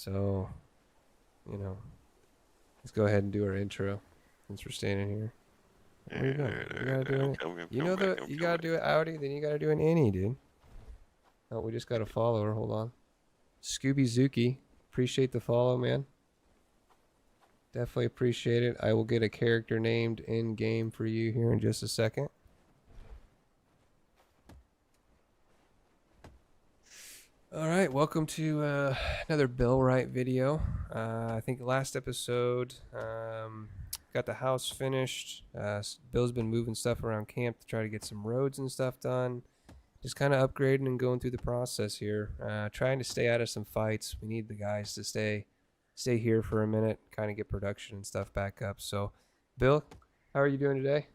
So, you know, let's go ahead and do our intro since we're standing here. Where you going? You gotta do I'm it. coming, I'm You coming know back, the I'm you coming gotta back. do it Audi, then you gotta do an Annie, dude. Oh, we just got a follower. Hold on. Scooby Zuki. Appreciate the follow, man. Definitely appreciate it. I will get a character named in game for you here in just a second. All right, welcome to another Billwright video. I think last episode got the house finished. Bill's been moving stuff around camp to try to get some roads and stuff done. Just kind of upgrading and going through the process here. Trying to stay out of some fights. We need the guys to stay here for a minute, kind of get production and stuff back up. So, Bill, how are you doing today?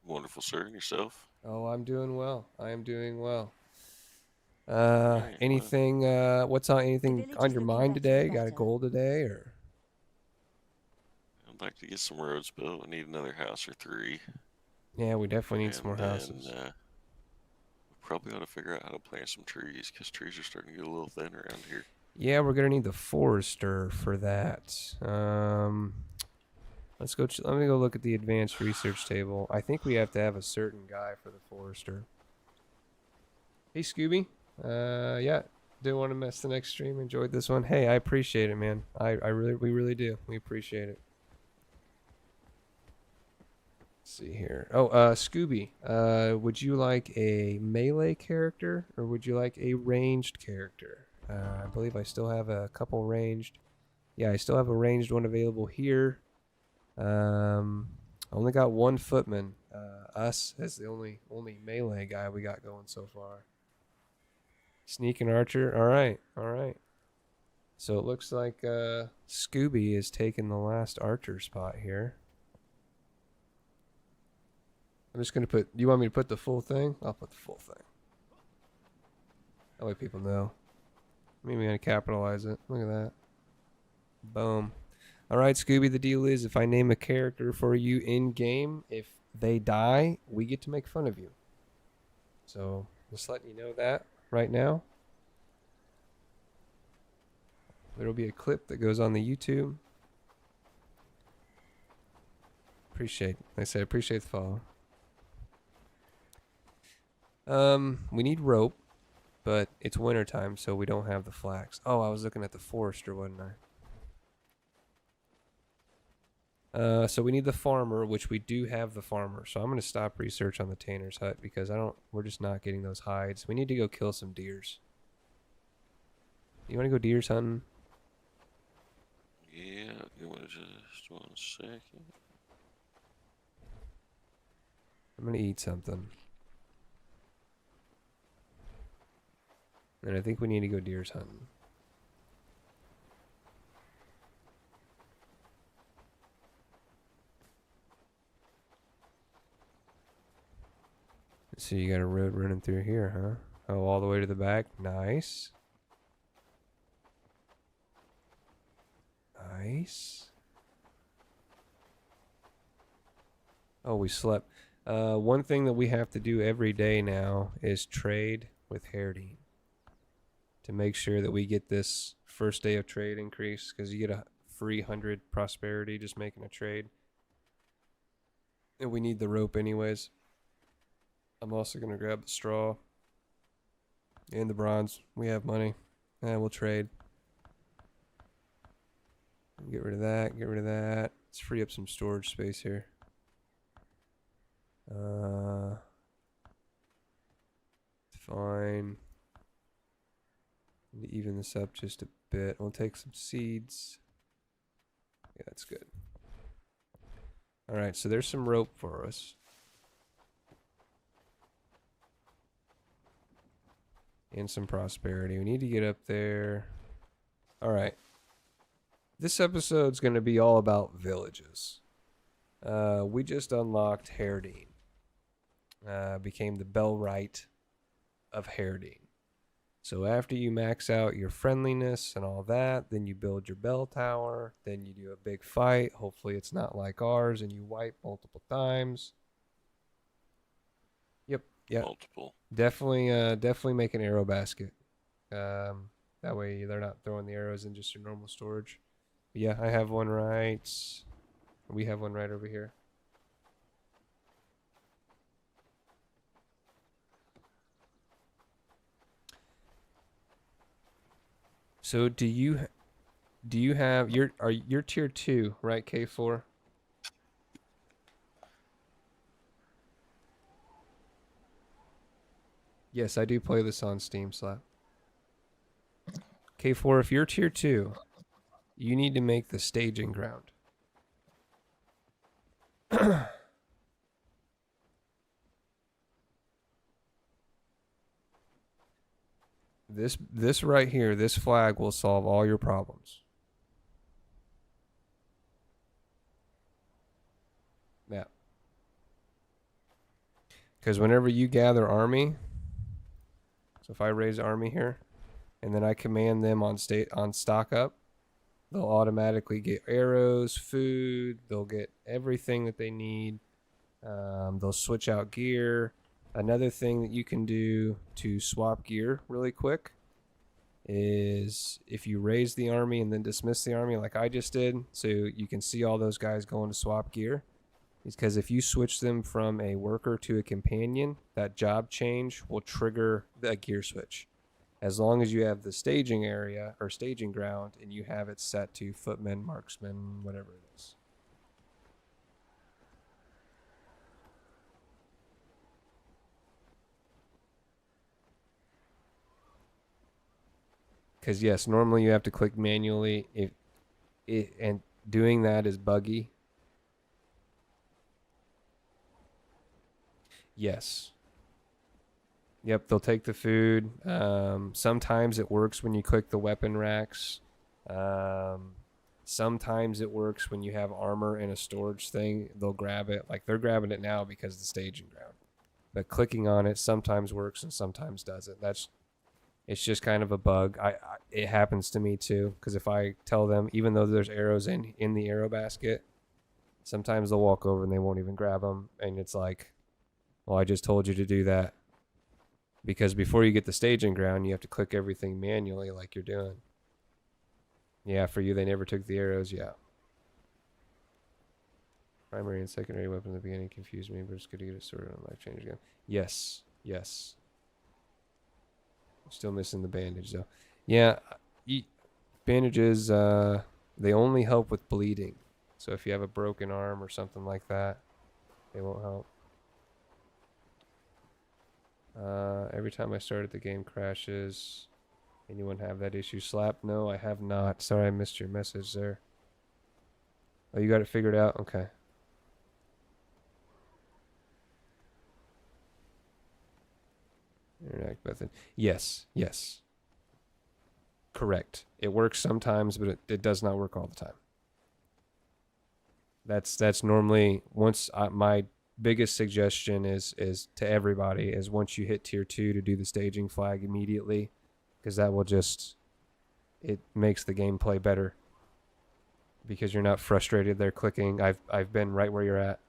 Wonderful, sir. And yourself? Oh, I'm doing well. I am doing well. Alright, well, Anything? What's on The anything village on is your looking mind better and today? Got a better. goal today, or I'd like to get some roads built. I need another house or three. yeah, we definitely need some And more then houses. we probably ought to figure out how to plant some trees because trees are starting to get a little thin around here. Yeah, we're gonna need the forester for that. Let's go. Let me go look at the advanced research table. I think we have to have a certain guy for the forester. Hey, Scooby. Yeah, didn't want to miss the next stream. Enjoyed this one. Hey, I appreciate it, man. We really do. We appreciate it. Let's see here. Oh, Scooby. Would you like a melee character or would you like a ranged character? I believe I still have a couple ranged. Yeah, I still have a ranged one available here. I only got one footman. Us as the only melee guy we got going so far. Sneak and archer. All right, all right. So it looks like Scooby is taking the last archer spot here. I'm just gonna put. You want me to put the full thing? I'll put the full thing. That way people know. Maybe I'm gonna capitalize it. Look at that. Boom. All right, Scooby. The deal is, if I name a character for you in game, if they die, we get to make fun of you. So just letting you know that right now. There'll be a clip that goes on the YouTube. Appreciate. Like I say appreciate the follow. We need rope, but it's wintertime, so we don't have the flax. Oh, I was looking at the forester, wasn't I? So we need the farmer, which we do have the farmer. So I'm gonna stop research on the tanner's hut because I don't. We're just not getting those hides. We need to go kill some deers. You want to go deers hunting? Yeah, you want to just 1 second? I'm gonna eat something, and I think we need to go deers hunting. So you got a road running through here, huh? Oh, all the way to the back. Nice. Nice. Oh, we slept. One thing that we have to do every day now is trade with Herdine to make sure that we get this first day of trade increase because you get a free 100 prosperity just making a trade. And we need the rope anyways. I'm also going to grab the straw and the bronze. We have money. And we'll trade. Get rid of that. Get rid of that. Let's free up some storage space here. Fine. Need to even this up just a bit. We'll take some seeds. Yeah, that's good. Alright, so there's some rope for us. And some prosperity. We need to get up there. Alright. This episode's going to be all about villages. We just unlocked Herdine. Became the Bellwright of Herdine. So after you max out your friendliness and all that, then you build your bell tower, then you do a big fight. Hopefully it's not like ours and you wipe multiple times. Yep, yep. Multiple. Definitely make an arrow basket. That way they're not throwing the arrows in just your normal storage. But yeah, I have one right. We have one right over here. So do you have you're tier 2, right, K4? Yes, I do play this on Steam Slap. K4, if you're tier 2, you need to make the staging ground. This right here, this flag will solve all your problems. Yeah. Because whenever you gather army, so if I raise army here, and then I command them on stock up, they'll automatically get arrows, food. They'll get everything that they need. They'll switch out gear. Another thing that you can do to swap gear really quick is if you raise the army and then dismiss the army like I just did, so you can see all those guys going to swap gear, is because if you switch them from a worker to a companion, that job change will trigger the gear switch. As long as you have the staging area or staging ground and you have it set to footman, marksman, whatever it is. Because yes, normally you have to click manually, and doing that is buggy. Yes. Yep, they'll take the food. Sometimes it works when you click the weapon racks. Sometimes it works when you have armor in a storage thing. They'll grab it. Like they're grabbing it now because of the staging ground. But clicking on it sometimes works and sometimes doesn't. It's just kind of a bug. It happens to me too. Because if I tell them, even though there's arrows in the arrow basket, sometimes they'll walk over and they won't even grab them. And it's like, well, I just told you to do that. Because before you get the staging ground, you have to click everything manually like you're doing. Yeah, for you, they never took the arrows. Yeah. Primary and secondary weapon in the beginning confused me, but it's good to get it sorted on life change again. Yes. Yes. Still missing the bandage, though. Yeah. Bandages, they only help with bleeding. So if you have a broken arm or something like that, they won't help. Every time I start it, the game crashes. Anyone have that issue? Slap? No, I have not. Sorry, I missed your message there. Oh, you got it figured out? Okay. Interact method. Yes, yes. Correct. It works sometimes, but it does not work all the time. That's normally my biggest suggestion is to everybody is once you hit tier 2 to do the staging flag immediately, because that will it makes the gameplay better because you're not frustrated there clicking. I've been right where you're at.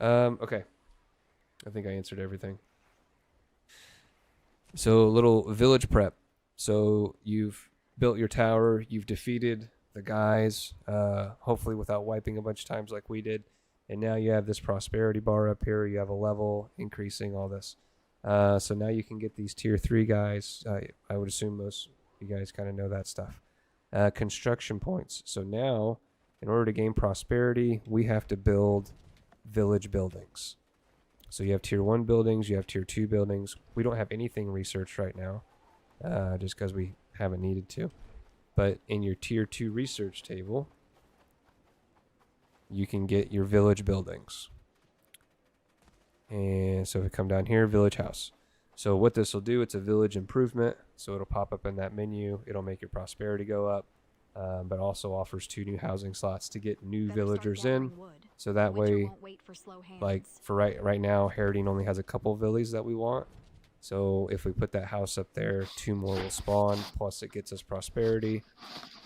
Okay. I think I answered everything. So a little village prep. So you've built your tower, you've defeated the guys, hopefully without wiping a bunch of times like we did. And now you have this prosperity bar up here. You have a level increasing all this. So now you can get these tier 3 guys. I would assume most of you guys kind of know that stuff. Construction points. So now, in order to gain prosperity, we have to build village buildings. So you have tier 1 buildings, you have tier 2 buildings. We don't have anything researched right now, just because we haven't needed to. But in your tier 2 research table, you can get your village buildings. And so if we come down here, village house. So what this will do, it's a village improvement. So it'll pop up in that menu. It'll make your prosperity go up, but also offers 2 new housing slots to get new villagers in. So that way, like for right now, Herodine only has a couple villas that we want. So if we put that house up there, 2 more will spawn, plus it gets us prosperity.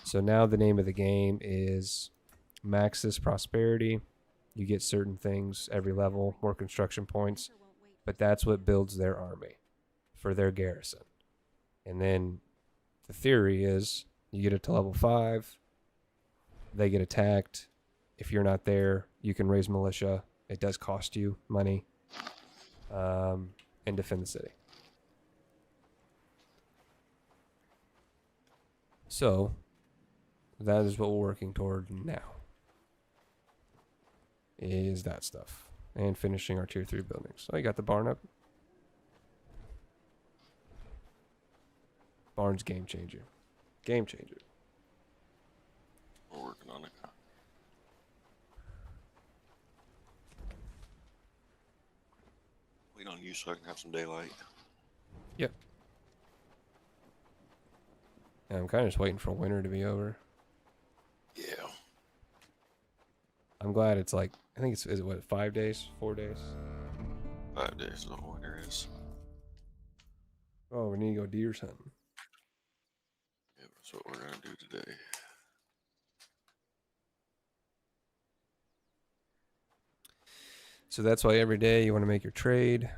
So now the name of the game is Maxis Prosperity. You get certain things every level, more construction points, but that's what builds their army. for their garrison. And then the theory is you get it to level 5, they get attacked. If you're not there, you can raise militia. It does cost you money, and defend the city. So that is what we're working toward now. Is that stuff. And finishing our tier 3 buildings. Oh, you got the barn up? Barn's game changer. Game changer. We're working on it. Wait on you so I can have some daylight. Yep. Yeah, I'm kind of just waiting for winter to be over. Yeah. I'm glad it's like, I think it's, is it what, 5 days? 4 days? 5 days is all winter is. Oh, we need to go deer hunting. Yeah, that's what we're gonna do today. So that's why every day you want to make your trade,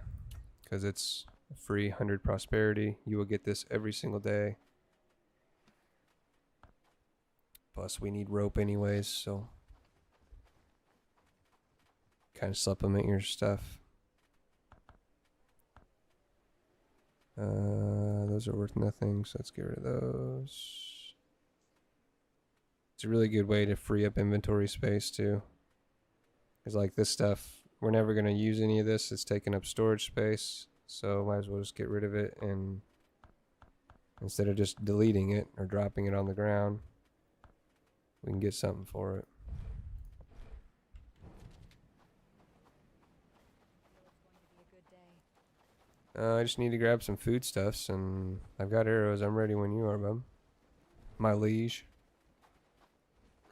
because it's a free 100 prosperity. You will get this every single day. Plus, we need rope anyways, so kind of supplement your stuff. Those are worth nothing, so let's get rid of those. It's a really good way to free up inventory space too. It's like this stuff, we're never going to use any of this. It's taking up storage space, so might as well just get rid of it, and instead of just deleting it or dropping it on the ground, we can get something for it. I just need to grab some foodstuffs, and I've got arrows. I'm ready when you are, bub. My liege.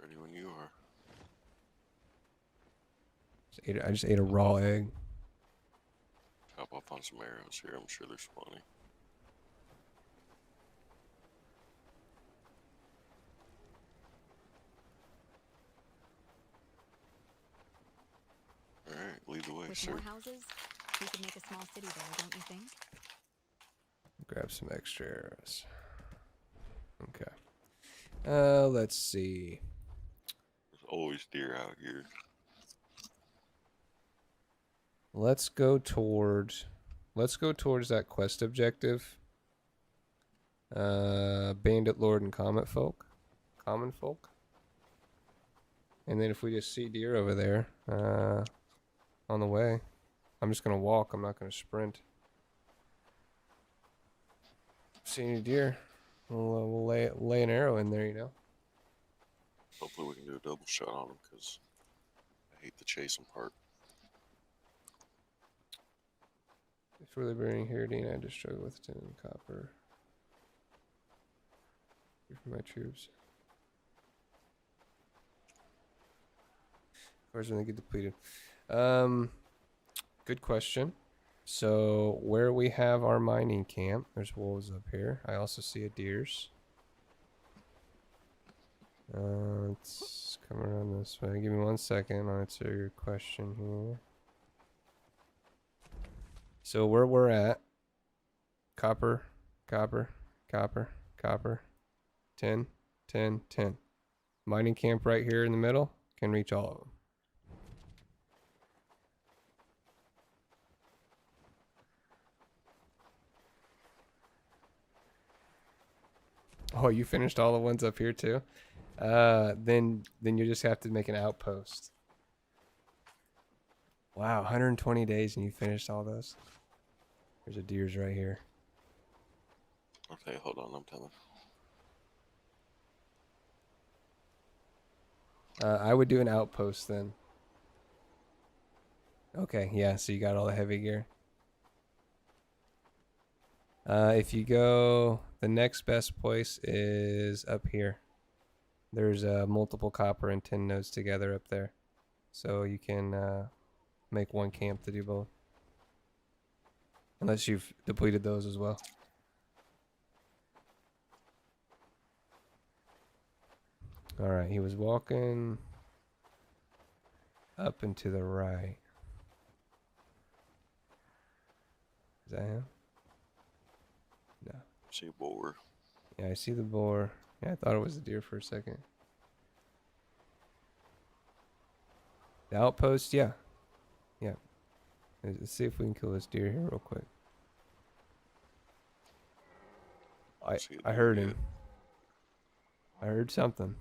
Ready when you are. I just ate a raw egg. Chop off on some arrows here. I'm sure there's plenty. Alright, lead the way, With sir. more houses, we could make a small city there, don't you think? Grab some extra arrows. Okay. Let's see. There's always deer out here. Let's go towards that quest objective. Bandit Lord and Common Folk. And then if we just see deer over there, on the way, I'm just gonna walk. I'm not gonna sprint. See any deer? We'll lay an arrow in there, you know. Hopefully we can do a double shot on them, because I hate the chasing part. For liberating Herodine, I just struggle with tin and copper. Here for my troops. Of course, when they get depleted. Good question. So, where we have our mining camp, there's wolves up here. I also see a deer's. Let's come around this way. Give me 1 second. I'll answer your question here. So where we're at, copper, 10, 10, 10. Mining camp right here in the middle, can reach all of them. Oh, you finished all the ones up here too? Then you just have to make an outpost. Wow, 120 days and you finished all those? There's a deer's right here. Okay, hold on, I'm coming. I would do an outpost then. Okay, yeah, so you got all the heavy gear. If you go, the next best place is up here. There's multiple copper and tin nodes together up there. So you can make one camp to do both. Unless you've depleted those as well. Alright, he was walking up and to the right. Is that him? See a boar. Yeah, I see the boar. Yeah, I thought it was a deer for a second. The outpost, yeah. Yeah. Let's see if we can kill this deer here real quick. See a I deer heard yet. him. I heard something.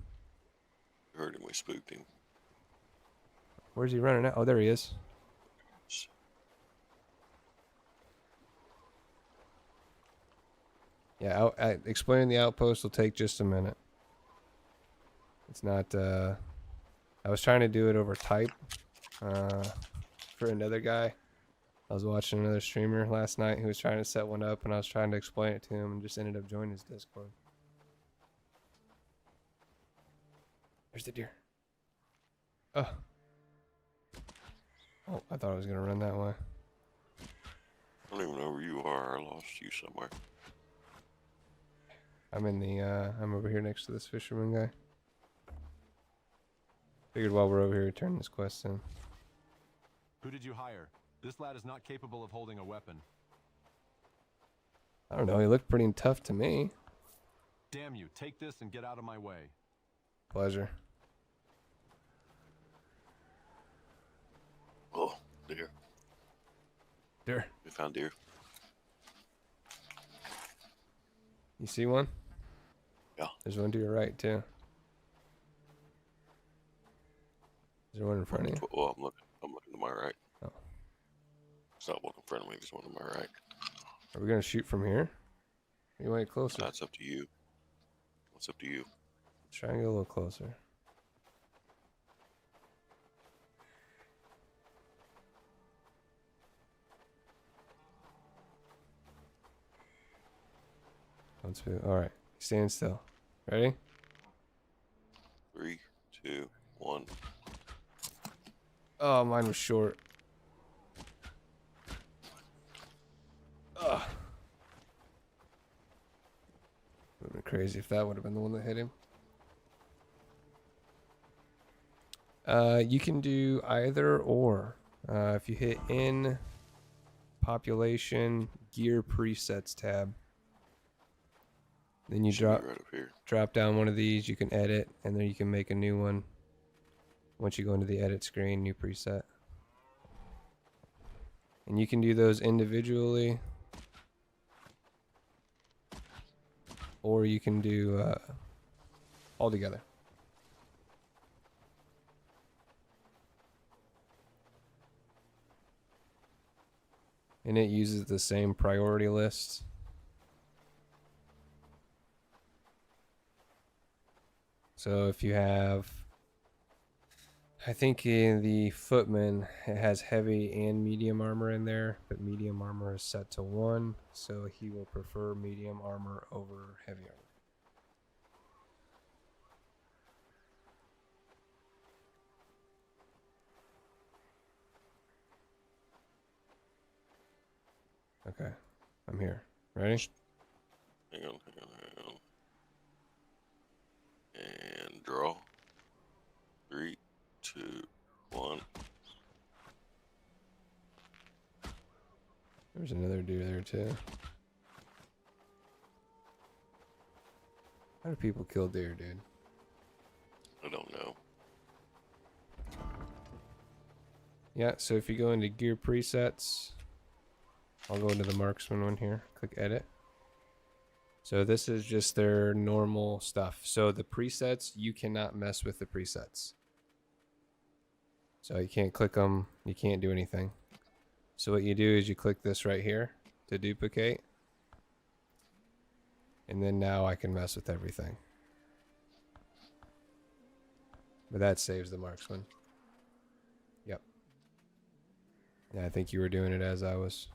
Heard him. We spooked him. Where's he running at? Oh, there he is. Yeah, explaining the outpost will take just a minute. It's not, I was trying to do it over type, for another guy. I was watching another streamer last night who was trying to set one up, and I was trying to explain it to him and just ended up joining his Discord. There's the deer. Oh, I thought I was going to run that way. I don't even know where you are. I lost you somewhere. I'm in the, I'm over here next to this fisherman guy. Figured while we're over here, turn this quest in. Who did you hire? This lad is not capable of holding a weapon. I don't know, he looked pretty tough to me. Damn you, take this and get out of my way. Pleasure. Oh, deer. Deer. We found deer. You see one? Yeah. There's one to your right, too. Is there one in front of you? Well, I'm looking to my right. Oh. It's not one in front of me. There's one to my right. Are we going to shoot from here? Or you want to get closer? That's up to you. What's up to you? Let's try and get a little closer. Alright, stand still. Ready? 3, 2, 1. Oh, mine was short. Ugh. Would have been crazy if that would have been the one that hit him. You can do either or. If you hit in population gear presets tab, then you Should be right up here. drop down one of these. You can edit, and then you can make a new one. Once you go into the edit screen, new preset. And you can do those individually, or you can do all together. And it uses the same priority list. So if you have, I think in the footman, it has heavy and medium armor in there, but medium armor is set to 1, so he will prefer medium armor over heavy armor. Okay, I'm here. Ready? Hang on, hang on, hang on. And draw. 3, 2, 1. There's another deer there too. How do people kill deer, dude? I don't know. Yeah, so if you go into gear presets, I'll go into the marksman one here, click edit. So this is just their normal stuff. So the presets, you cannot mess with the presets. So you can't click them, you can't do anything. So what you do is you click this right here to duplicate. And then now I can mess with everything. But that saves the marksman. Yep. Yeah, I think you were doing it as I was.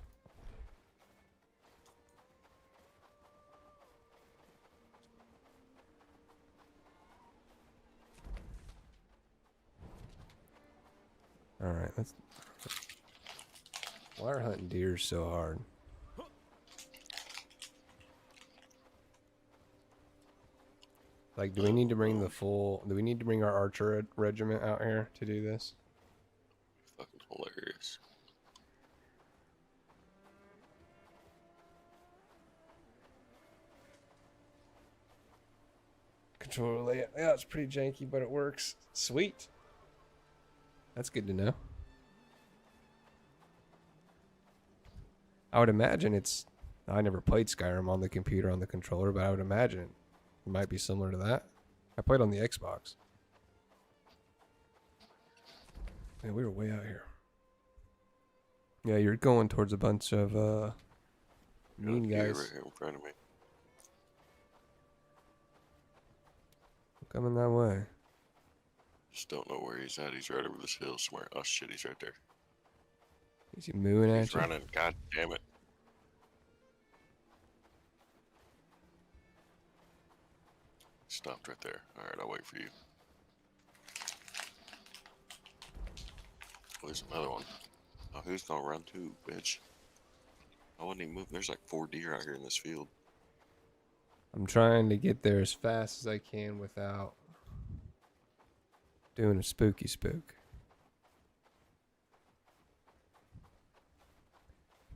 Alright, let's... Why are hunting deer so hard? Like, do we need to bring the full... Do we need to bring our archer regiment out here to do this? Fucking hilarious. controller layout. Yeah, it's pretty janky, but it works. Sweet. That's good to know. I would imagine it's... I never played Skyrim on the computer on the controller, but I would imagine it might be similar to that. I played on the Xbox. Man, we were way out here. Yeah, you're going towards a bunch of mean Deer guys right here in front of me. coming that way. Just don't know where he's at. He's right over this hill somewhere. Oh shit, he's right there. Is he mooing at He's you? running. God damn it. Stopped right there. Alright, I'll wait for you. Oh, there's another one. Oh, who's gonna run too, bitch? I wasn't even moving. There's like 4 deer out here in this field. I'm trying to get there as fast as I can without doing a spooky spook.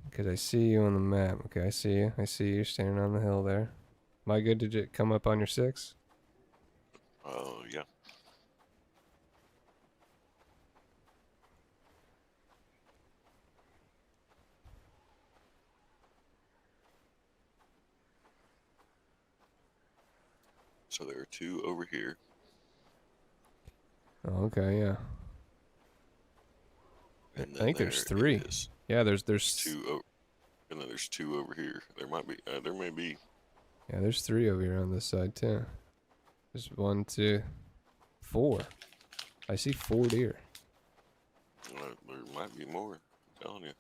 Because I see you on the map. Okay, I see you. I see you standing on the hill there. Am I good to come up on your 6? Oh, yeah. So there are 2 over here. Oh, okay, yeah. And I think then there's there 3. is Yeah, there's 2 and then there's 2 over here. There may be. yeah, there's 3 over here on this side too. There's 1, 2, 4. I see 4 deer. There might be more. I'm telling you.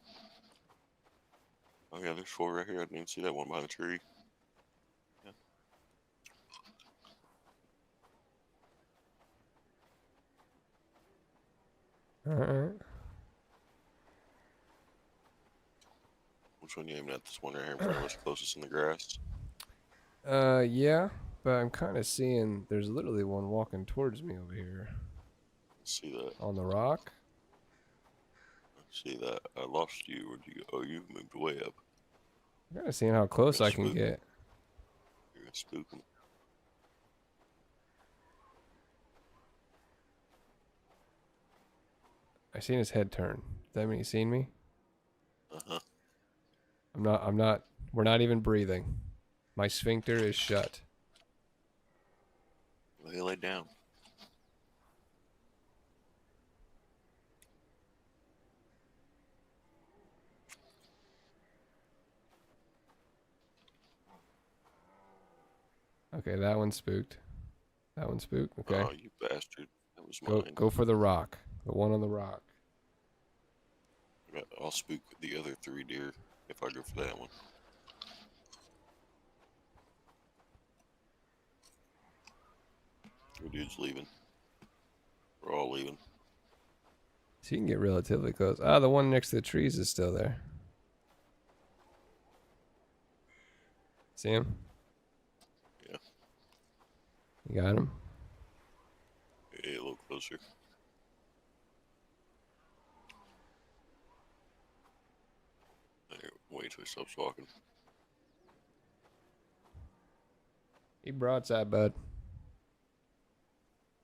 Oh yeah, there's 4 right here. I didn't even see that one behind the tree. Yeah. Alright. Which one you aiming at? This one right here in front of us, closest in the grass. Yeah, but I'm kind of seeing there's literally one walking towards me over here See that? on the rock. See that? I lost you. Where'd you go? Oh, you moved way up. I'm kind of seeing how close I That's can smooth. get. You're gonna spook him. I seen his head turn. Does that mean he's seen me? Uh-huh. We're not even breathing. My sphincter is shut. Lay down. Okay, that one's spooked. That one's spooked. Okay. Oh, you bastard. That was Go mine. go for the rock. The one on the rock. I'll spook the other 3 deer if I go for that one. Your dude's leaving. We're all leaving. So you can get relatively close. Ah, the one next to the trees is still there. See him? Yeah. You got him? Yeah, a little closer. There, wait till he stops walking. He broadside, bud.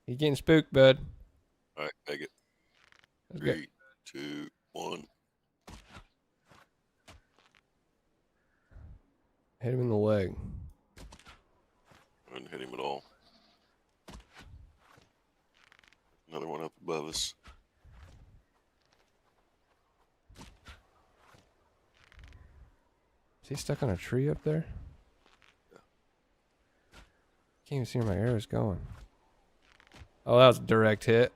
He getting spooked, bud. Alright, take it. Let's go. 3, 2, 1. Hit him in the leg. I didn't hit him at all. Another one up above us. Is he stuck on a tree up there? Yeah. Can't even see where my arrow's going. Oh, that was a direct hit.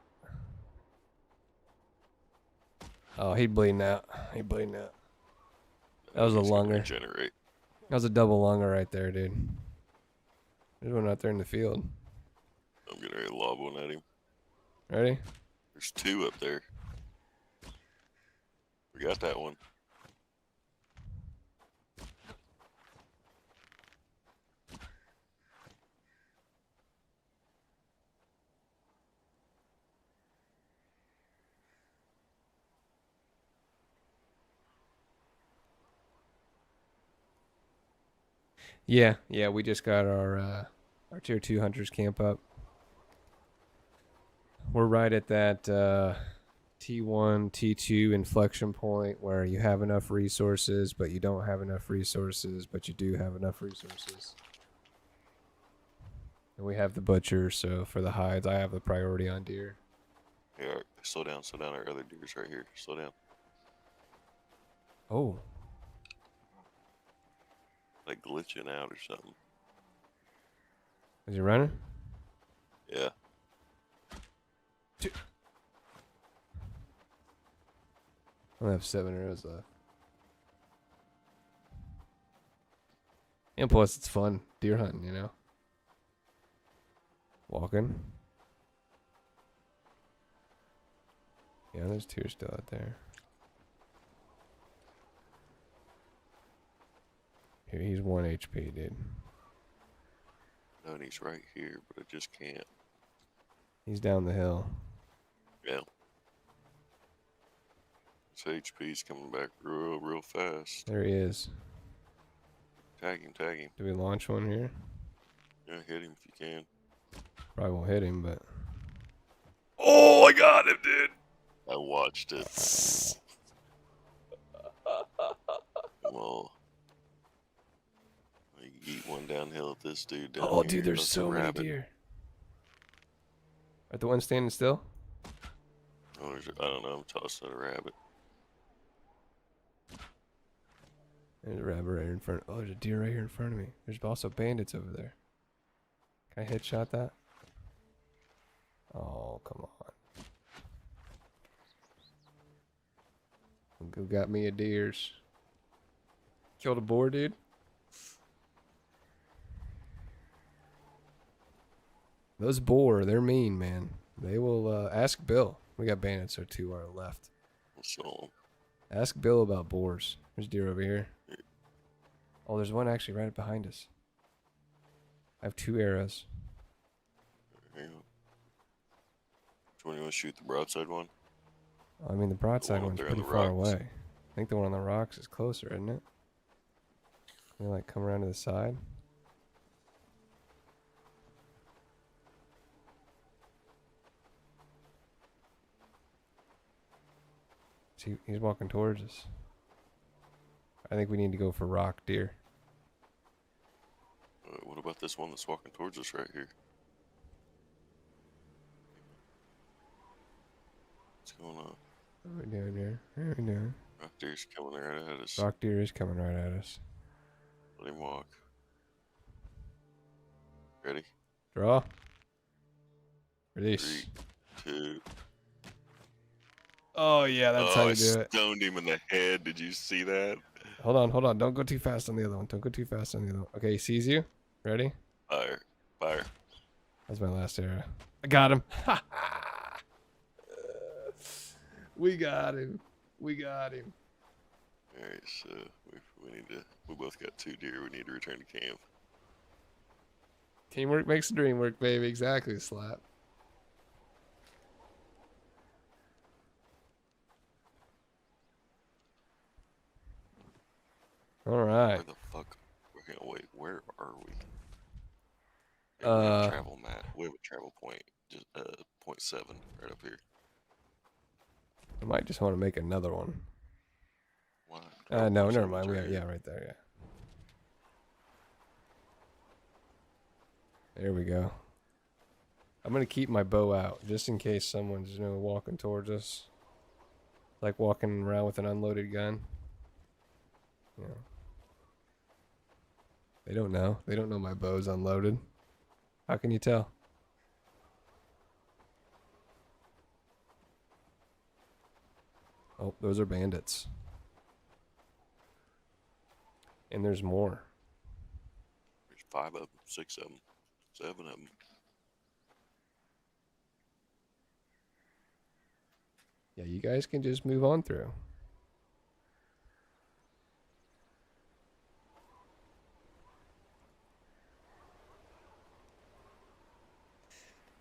Oh, he bleeding out. He bleeding out. That was a He's gonna lunger. Regenerate. That was a double lunger right there, dude. There's one out there in the field. I'm getting ready to lob one at him. Ready? There's 2 up there. We got that one. Yeah, we just got our Our tier 2 hunters camp up. We're right at that T1, T2 inflection point where you have enough resources, but you don't have enough resources, but you do have enough resources. And we have the butcher, so for the hides, I have the priority on deer. Yeah, slow down, slow down. Our other deer's right here. Slow down. Oh, Like glitching out or something. is he running? Yeah. I have 7 arrows left. And plus, it's fun deer hunting, you know? Walking. Yeah, there's 2 still out there. Here, he's 1 HP, dude. No, and he's right here, but I just can't. He's down the hill. Yeah. His HP's coming back real fast. There he is. Tag him, tag him. Do we launch one here? Yeah, hit him if you can. Probably won't hit him, but... Oh, I got him, dude! I watched it. Well, you eat one downhill at this dude down Oh, here. dude, there's That's a so many rabbit. deer. Are the one standing still? Oh, I don't know. I'm tossing a rabbit. There's a rabbit right here in front. Oh, there's a deer right here in front of me. There's also bandits over there. Can I headshot that? Oh, come on. Who got me a deers? Killed a boar, dude? Those boar, they're mean, man. They will, ask Bill. We got bandits or 2 on our left. So, Ask Bill about boars. There's deer over here. Oh, there's one actually right behind us. I have 2 arrows. hang on. Which one you want to shoot? The broadside one? I mean, the broadside up one's there on pretty the far rocks. away. I think the one on the rocks is closer, isn't it? Can we, like, come around to the side? See, he's walking towards us. I think we need to go for rock deer. What about this one that's walking towards us right here? What's going on? What are we doing here? What are we doing? Rock deer's coming right at us. Rock deer is coming right at us. Let him walk. Ready? Draw. Release. 3, 2. Oh, yeah, that's how I you do it. stoned him in the head. Did you see that? Hold on, hold on. Don't go too fast on the other one. Don't go too fast on the other one. Okay, he sees you. Ready? Fire. Fire. That's my last arrow. I got him. We got him. We got him. Alright, so we both got 2 deer. We need to return to camp. Teamwork makes the dream work, baby. Exactly, Slap. All right. Where the fuck? Okay, wait, where are we? We have a travel map. We have a travel point. Just point 7 right up here. I might just want to make another one. Why? No, Travel never point's mind. right Yeah, here. right there. Yeah. There we go. I'm gonna keep my bow out just in case someone's walking towards us, like walking around with an unloaded gun. You know. They don't know. They don't know my bow's unloaded. How can you tell? Oh, those are bandits. And there's more. There's 5 of them, 6 of them, 7 of them. Yeah, you guys can just move on through.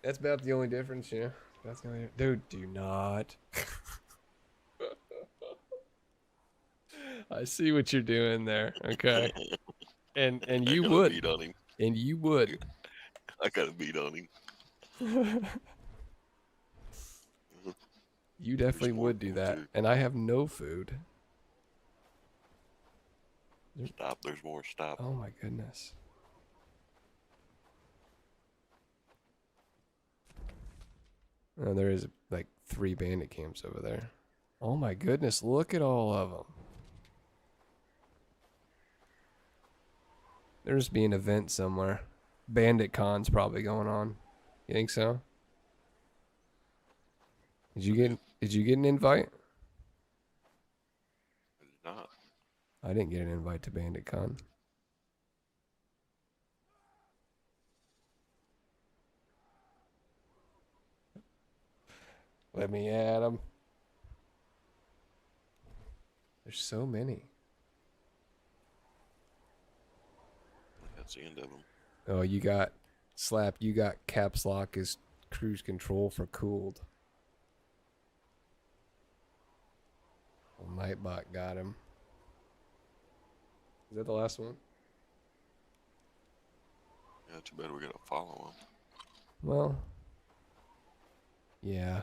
That's about the only difference, yeah. That's the only. Dude, do not. I see what you're doing there. Okay, and I you got a would, beat on him. and you would. I got a beat on him. You definitely more would do people that. too. And I have no food. Stop. There's more. Stop. Oh my goodness. Oh, there is like 3 bandit camps over there. Oh my goodness, look at all of them. There's be an event somewhere. Bandit Con's probably going on. You think so? Did you get an invite? I did not. I didn't get an invite to Bandit Con. Let me add them. There's so many. That's the end of them. Oh, you got Slap. You got caps lock as cruise control for cooled. Well, Nightbot got him. Is that the last one? Yeah, too bad we gotta follow him. Well, yeah.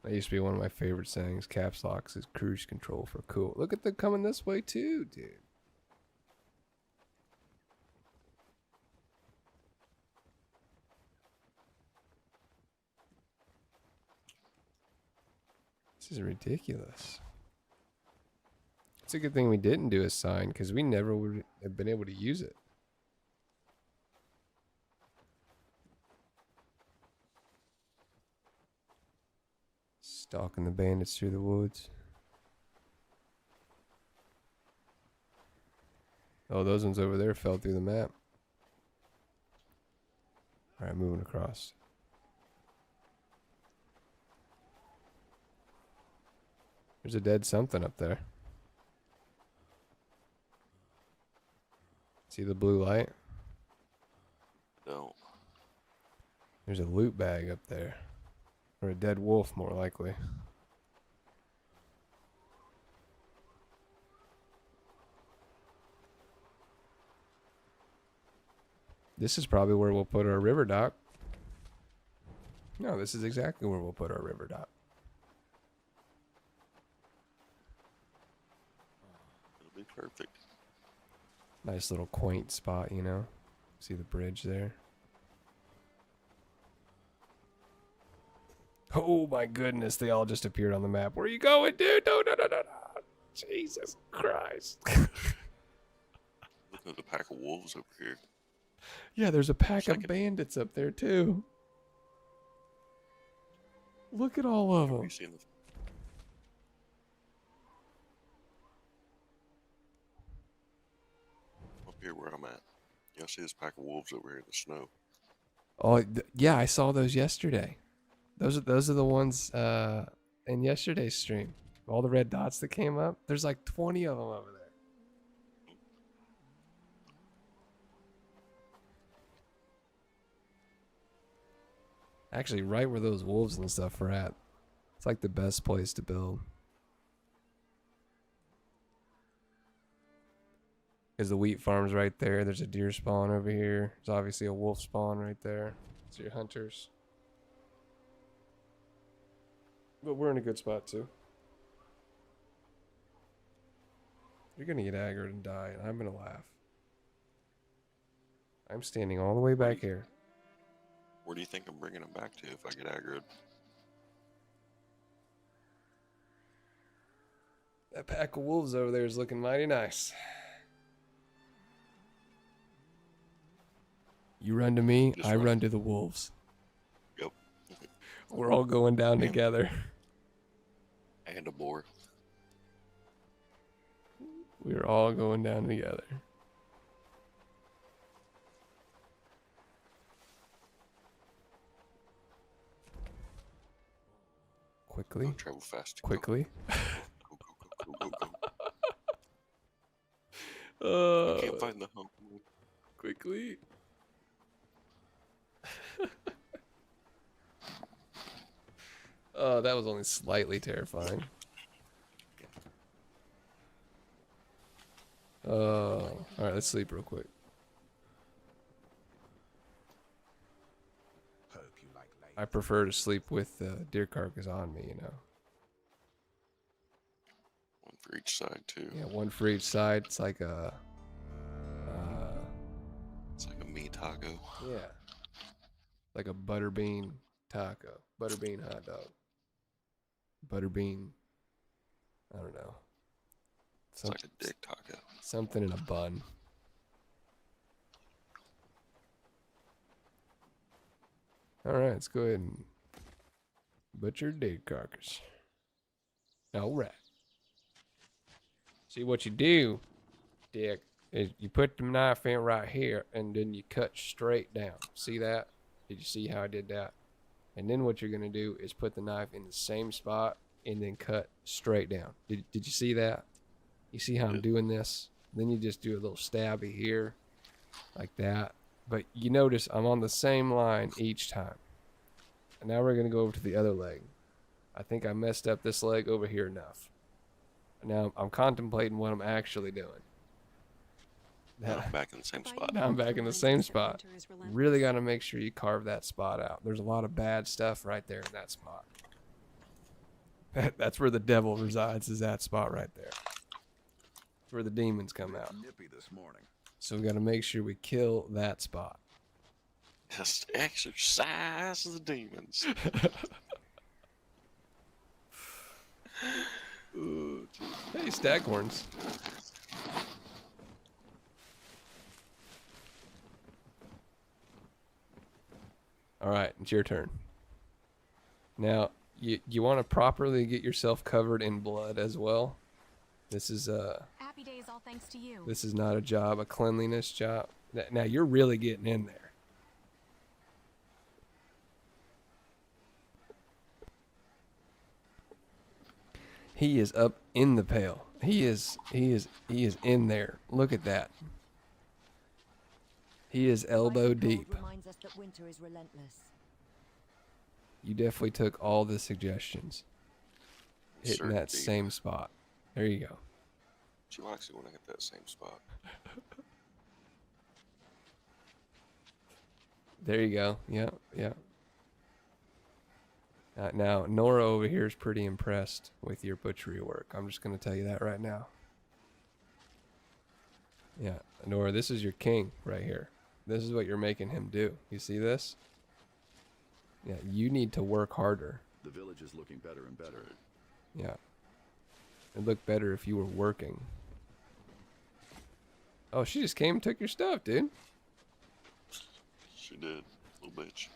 That used to be one of my favorite sayings. Caps locks is cruise control for cool. Look at them coming this way too, dude. This is ridiculous. It's a good thing we didn't do a sign because we never would have been able to use it. Stalking the bandits through the woods. Oh, those ones over there fell through the map. Alright, moving across. There's a dead something up there. See the blue light? Don't. There's a loot bag up there. Or a dead wolf, more likely. This is probably where we'll put our river dock. No, this is exactly where we'll put our river dock. It'll be perfect. Nice little quaint spot, you know? See the bridge there? Oh my goodness, they all just appeared on the map. Where are you going, dude? No, no, no, no, no. Jesus Christ. Look, there's a pack of wolves over here. Yeah, there's a pack of Second. bandits up there too. Look at all of Have them. you seen the? Up here where I'm at. Y'all see this pack of wolves over here in the snow? Oh, yeah, I saw those yesterday. Those are the ones in yesterday's stream. All the red dots that came up. There's like 20 of them over there. Actually, right where those wolves and stuff are at. It's like the best place to build. Because the wheat farm's right there. There's a deer spawn over here. There's obviously a wolf spawn right there. It's your hunters. But we're in a good spot too. You're gonna get aggroed and die, and I'm gonna laugh. I'm standing all the way back here. Where do you think I'm bringing them back to if I get aggroed? That pack of wolves over there is looking mighty nice. You run to me, Just I run. run to the wolves. Yep. We're all going down Yeah. together. And a boar. We're all going down together. Quickly, Go travel fast. Go, quickly. Go, go, go, go, go, go. Uh, I can't find the hump. quickly. Oh, that was only slightly terrifying. Alright, let's sleep real quick. I prefer to sleep with the deer carcass on me, you know. One for each side too. Yeah, one for each side. It's like a, It's like a meat taco. yeah, like a butterbean taco, butterbean hot dog, butterbean. I don't know. It's like a dick taco. Something in a bun. All right, let's go ahead and butcher dead carcass. All right. See what you do, Dick, is you put the knife in right here, and then you cut straight down. See that? Did you see how I did that? And then what you're gonna do is put the knife in the same spot and then cut straight down. Did you see that? You see how I'm doing this? Then you just do a little stabby here, like that. But you notice I'm on the same line each time. And now we're gonna go over to the other leg. I think I messed up this leg over here enough. Now I'm contemplating what I'm actually doing. Now I'm back in the same spot. Now I'm back in the same spot. Really got to make sure you carve that spot out. There's a lot of bad stuff right there in that spot. That's where the devil resides, is that spot right there. That's where the demons come out. Nippy this morning. So we got to make sure we kill that spot. Just exercise the demons. Hey, staghorns. All right, it's your turn. Now, you want to properly get yourself covered in blood as well. This is Happy days, all thanks to you. this is not a job, a cleanliness job. Now you're really getting in there. He is up in the pail. He is in there. Look at that. He is elbow deep. Reminds us that winter is relentless. You definitely took all the suggestions. Hitting Certain that deep. same spot. There you go. She likes it when I hit that same spot. There you go. Yeah, yeah. Now, Nora over here is pretty impressed with your butchery work. I'm just going to tell you that right now. Yeah, Nora, this is your king right here. This is what you're making him do. You see this? Yeah, you need to work harder. The village is looking better and better. Yeah. It'd look better if you were working. Oh, she just came and took your stuff, dude. She did, little bitch.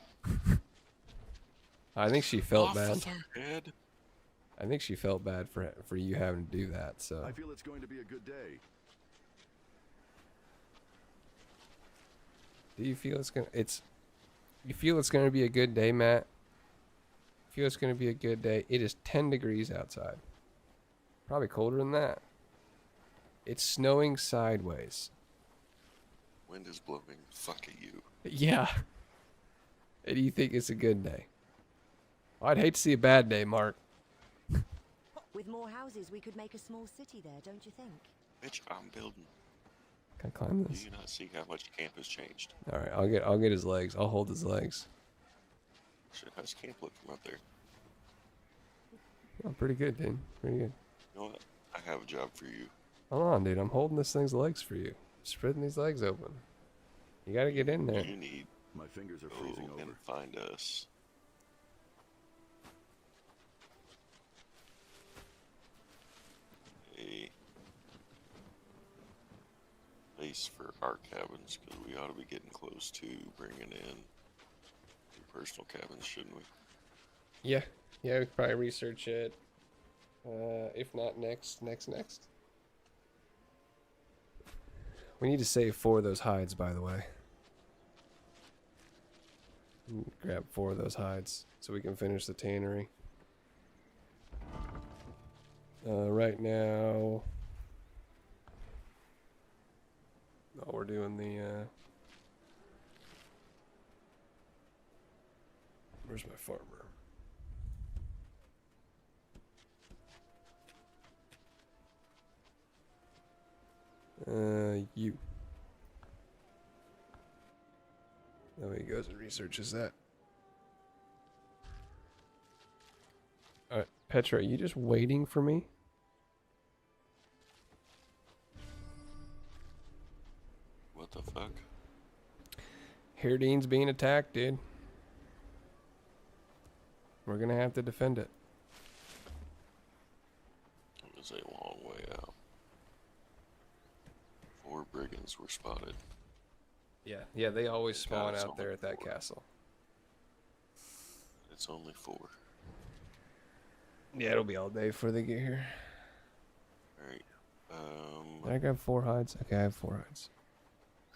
I think she felt Off bad. with her head. I think she felt bad for you having to do that. So I feel it's going to be a good day. do you feel it's gonna? You feel it's gonna be a good day, Matt? You feel it's gonna be a good day? It is 10 degrees outside. Probably colder than that. It's snowing sideways. Wind is blowing. Fuck at you. Yeah. And you think it's a good day? I'd hate to see a bad day, Mark. With more houses, we could make a small city there, don't you think? Bitch, I'm building. Can I climb Do this? you not see how much camp has changed? All right, I'll get his legs. I'll hold his legs. Shit, how's camp look from out there? Oh, pretty good, dude. Pretty good. You know what? I have a job for you. Hold on, dude. I'm holding this thing's legs for you. Spreading these legs open. You gotta get in there. You need My fingers are to freezing go over. and find us a place for our cabins, because we ought to be getting close to bringing in personal cabins, shouldn't we? Yeah, yeah. We could probably research it. If not next. We need to save 4 of those hides, by the way. Grab 4 of those hides so we can finish the tannery. Right now, oh, we're doing the. Where's my farmer? You. Oh, he goes and researches that. Alright, Petra, are you just waiting for me? What the fuck? Hardine's being attacked, dude. We're gonna have to defend it. It was a long way out. 4 brigands were spotted. Yeah, they always spawn it's out there only at that 4. castle. It's only 4. Yeah, it'll be all day before they get here. Alright. Did I grab 4 hides? Okay, I have 4 hides.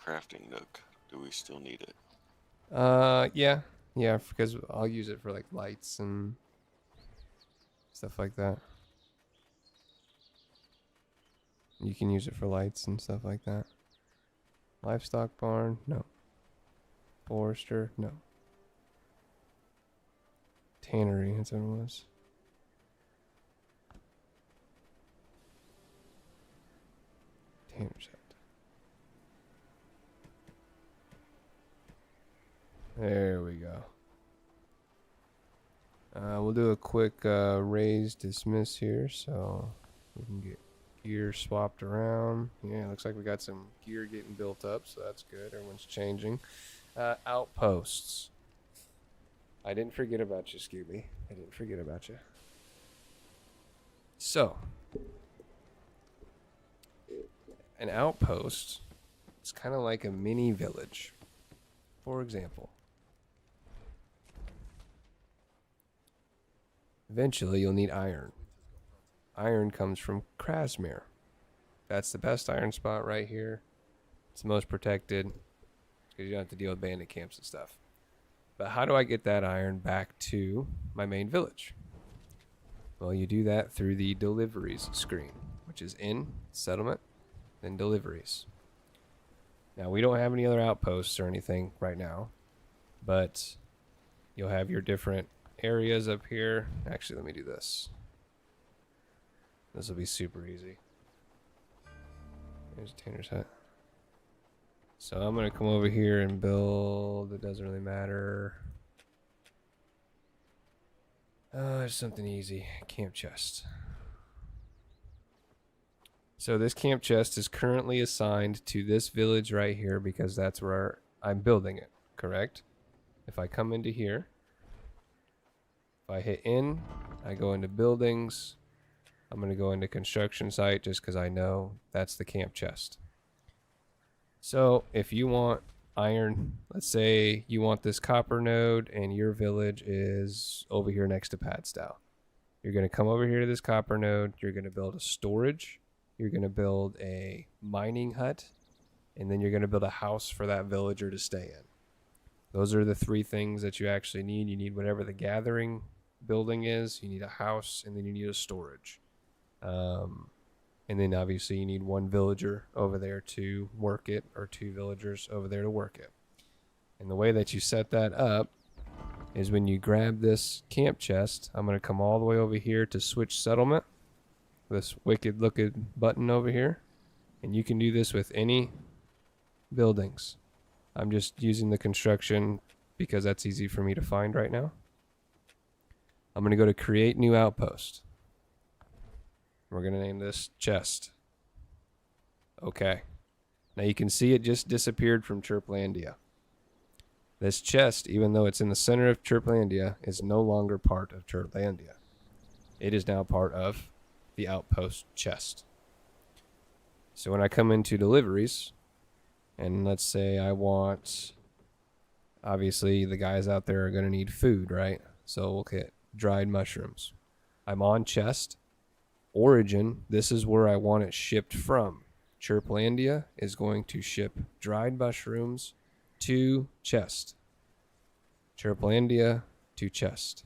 Crafting nook. Do we still need it? Yeah, because I'll use it for like lights and stuff like that. You can use it for lights and stuff like that. Livestock barn, no. Forester, no. Tannery, that's what it was. Tanner's hut. There we go. We'll do a quick raise dismiss here so we can get gear swapped around. Yeah, looks like we got some gear getting built up, so that's good. Everyone's changing. Outposts. I didn't forget about you, Scooby. I didn't forget about you. So, an outpost is kind of like a mini village. For example, eventually you'll need iron. Iron comes from Krasmir. That's the best iron spot right here. It's the most protected because you don't have to deal with bandit camps and stuff. But how do I get that iron back to my main village? Well, you do that through the deliveries screen, which is in settlement, then deliveries. Now, we don't have any other outposts or anything right now, but you'll have your different areas up here. Actually, let me do this. This will be super easy. There's Tanner's hut. So I'm going to come over here and build. It doesn't really matter. Oh, there's something easy. Camp chest. So this camp chest is currently assigned to this village right here because that's where I'm building it, correct? If I come into here, if I hit in, I go into buildings. I'm going to go into construction site just because I know that's the camp chest. So if you want iron, let's say you want this copper node and your village is over here next to Padstow. You're going to come over here to this copper node. You're going to build a storage. You're going to build a mining hut. And then you're going to build a house for that villager to stay in. Those are the 3 things that you actually need. You need whatever the gathering building is. You need a house. And then you need a storage. And then obviously you need 1 villager over there to work it, or 2 villagers over there to work it. And the way that you set that up is when you grab this camp chest, I'm going to come all the way over here to switch settlement. This wicked looking button over here. And you can do this with any buildings. I'm just using the construction because that's easy for me to find right now. I'm going to go to create new outpost. We're going to name this chest. Okay. Now you can see it just disappeared from Chirplandia. This chest, even though it's in the center of Chirplandia, is no longer part of Chirplandia. It is now part of the outpost chest. So when I come into deliveries, and let's say I want, obviously the guys out there are going to need food, right? So we'll get dried mushrooms. I'm on chest. Origin, this is where I want it shipped from. Chirplandia is going to ship dried mushrooms to chest. Chirplandia to chest.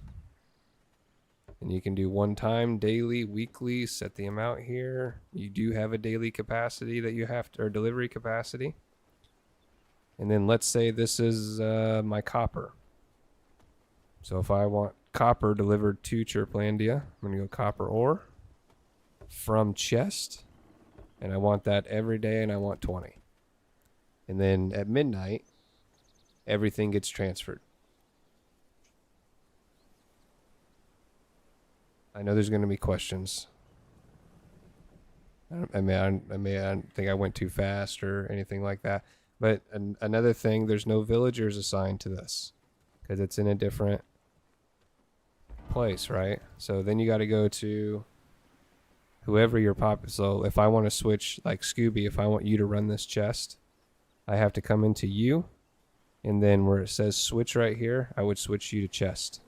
And you can do 1 time, daily, weekly, set the amount here. You do have a daily capacity that you have to, or delivery capacity. And then let's say this is my copper. So if I want copper delivered to Chirplandia, I'm going to go copper ore from chest. And I want that every day, and I want 20. And then at midnight, everything gets transferred. I know there's going to be questions. I don't think I went too fast or anything like that. But another thing, there's no villagers assigned to this because it's in a different place, right? So then you got to go to whoever your so if I want to switch, like Scooby, if I want you to run this chest, I have to come into you, and then where it says switch right here, I would switch you to chest.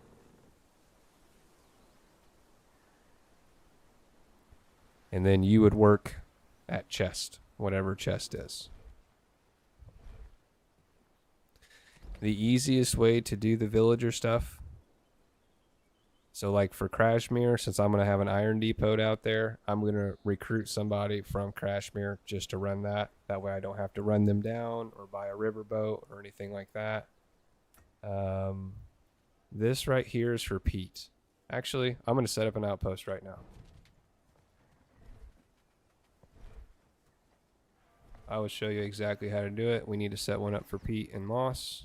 And then you would work at chest, whatever chest is. The easiest way to do the villager stuff, so like for Crashmere, since I'm going to have an iron depot out there, I'm going to recruit somebody from Crashmere just to run that. That way I don't have to run them down or buy a riverboat or anything like that. This right here is for Pete. Actually, I'm going to set up an outpost right now. I will show you exactly how to do it. We need to set one up for Pete and Moss.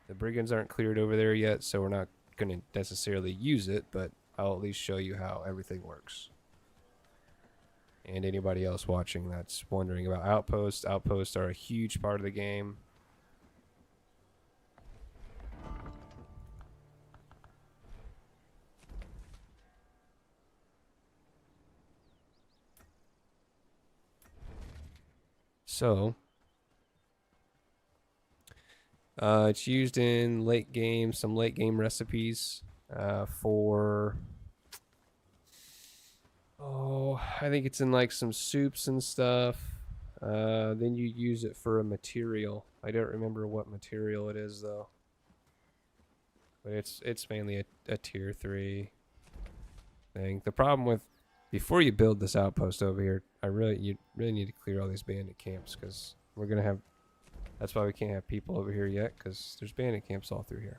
The brigands aren't cleared over there yet, so we're not going to necessarily use it, but I'll at least show you how everything works. And anybody else watching that's wondering about outposts, outposts are a huge part of the game. So, it's used in late game, some late game recipes for, I think it's in like some soups and stuff. Then you use it for a material. I don't remember what material it is though. But it's mainly a tier 3 thing. The problem with, before you build this outpost over here, you really need to clear all these bandit camps, because we're gonna have. That's why we can't have people over here yet, because there's bandit camps all through here.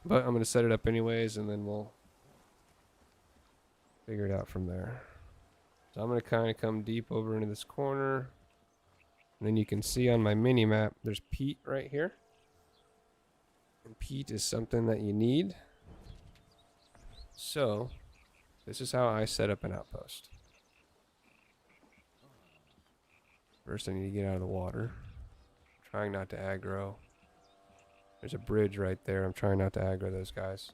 But I'm gonna set it up anyways, and then we'll figure it out from there. So I'm gonna kind of come deep over into this corner, and then you can see on my mini map there's peat right here, and peat is something that you need. So this is how I set up an outpost. First I need to get out of the water. I'm trying not to aggro. There's a bridge right there. I'm trying not to aggro those guys.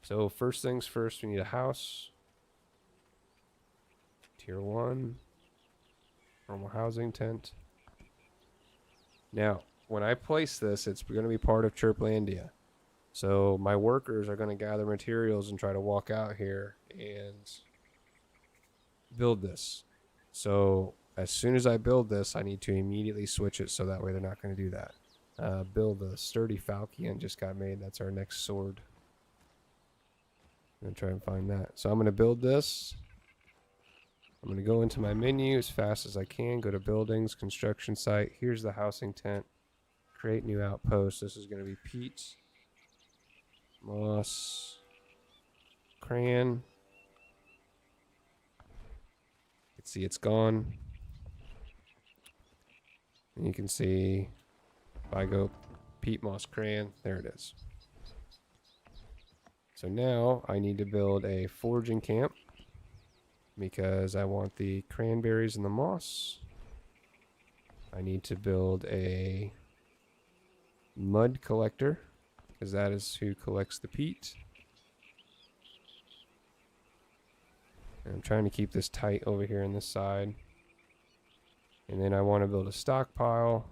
So first things first, we need a house. Tier 1. Normal housing tent. Now, when I place this, it's going to be part of Chirplandia. So my workers are going to gather materials and try to walk out here and build this. So as soon as I build this, I need to immediately switch it so that way they're not going to do that. Build a sturdy falchion just got made. That's our next sword. I'm going to try and find that. So I'm going to build this. I'm going to go into my menu as fast as I can. Go to buildings, construction site. Here's the housing tent. Create new outpost. This is going to be Pete, Moss, Cran. You can see it's gone. And you can see if I go Pete, Moss, Cran, there it is. So now I need to build a foraging camp because I want the cranberries and the moss. I need to build a mud collector because that is who collects the peat. And I'm trying to keep this tight over here on this side. And then I want to build a stockpile.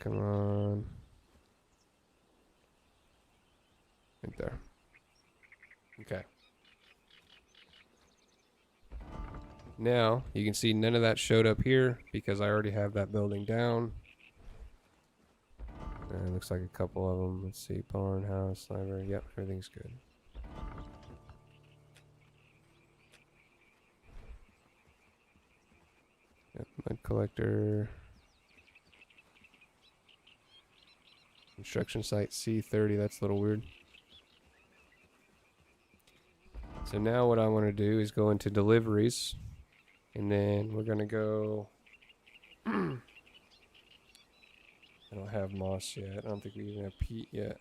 Come on. Right there. Okay. Now, you can see none of that showed up here because I already have that building down. It looks like a couple of them. Let's see. Barn, house, library. Yep, everything's good. Yep, mud collector. Construction site C30. That's a little weird. So now what I want to do is go into deliveries. And then we're going to go... I don't have moss yet. I don't think we even have peat yet.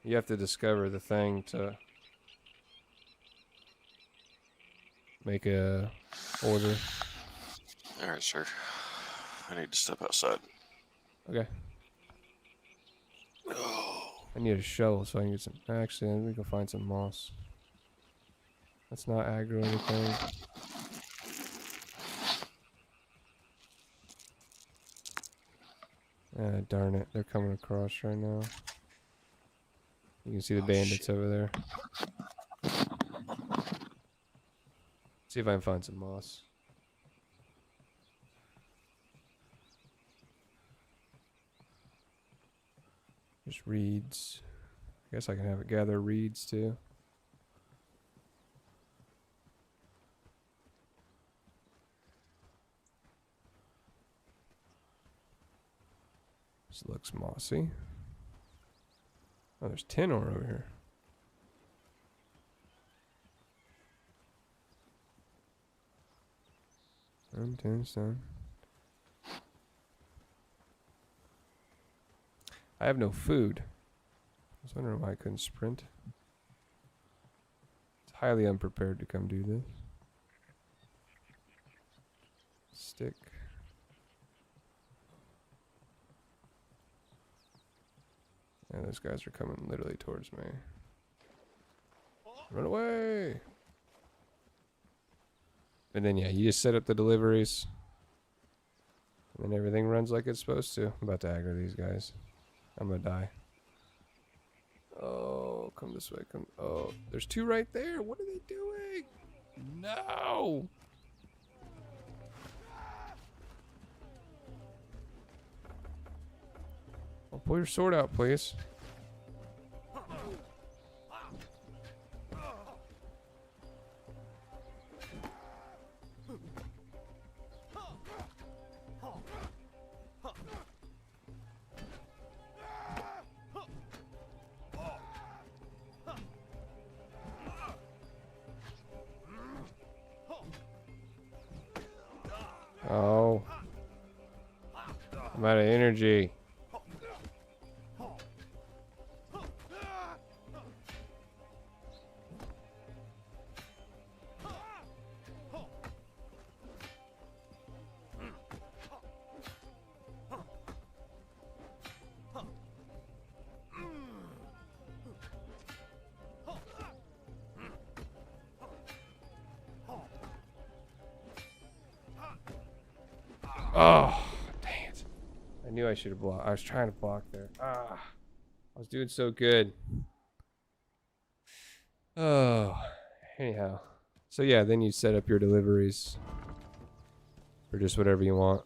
You have to discover the thing to make a order. All right, sir. I need to step outside. Okay. Oh, I need a shovel so I can get some... Actually, let me go find some moss. Let's not aggro anything. Darn it. They're coming across right now. You can see the bandits shit. over there. See if I can find some moss. There's reeds. I guess I can have it gather reeds too. This looks mossy. Oh, there's tin ore over here. Tinstone. I have no food. I was wondering why I couldn't sprint. It's highly unprepared to come do this. Stick. Yeah, those guys are coming literally towards me. Run away! And then, yeah, you just set up the deliveries. And then everything runs like it's supposed to. I'm about to aggro these guys. I'm gonna die. Oh, come this way. Come. Oh, there's two right there. What are they doing? No! Oh, pull your sword out, please. Oh. I'm out of energy. Oh, dang it. I knew I should have blocked. I was trying to block there. Ah, I was doing so good. Oh, anyhow. So yeah, then you set up your deliveries for just whatever you want.